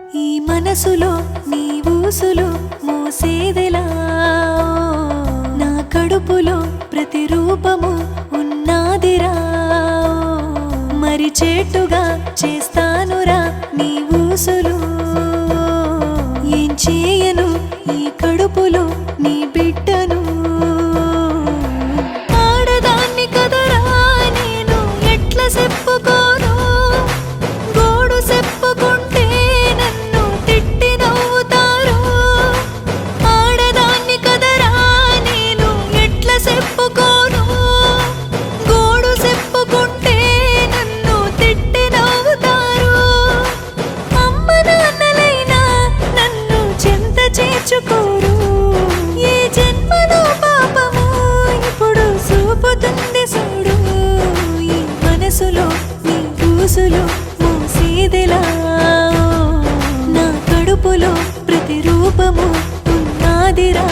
ఈ మనసులో నీ ఊసులు మోసేదెలా నా కడుపులో ప్రతిరూపము ఉన్నాదిరా మరిచేట్టుగా చేస్తానురా నీ ఊసులు ఏం చేయను ఈ కడుపులో నీ బిడ్డను ఆడదాన్ని కదరా నేను ఎట్లా చెప్పుకోను గోడు చెప్పుకుంటే నన్ను తిట్టి నవ్వుతారు ఆడదాన్ని కదరా నేను ఎట్లా చెప్పుకోను గోడు చెప్పుకుంటే నన్ను తిట్టి నవ్వుతారు అమ్మ నాన్నలైనా నన్ను చెంత చేర్చుకోరు ఏ జన్మలో పాపము ఇప్పుడు చూపుతుంది చూడు ఈ మనసులో నీ ఊసులు మోసేదెలా నా కడుపులో ప్రతిరూపము ఉన్నాదిరా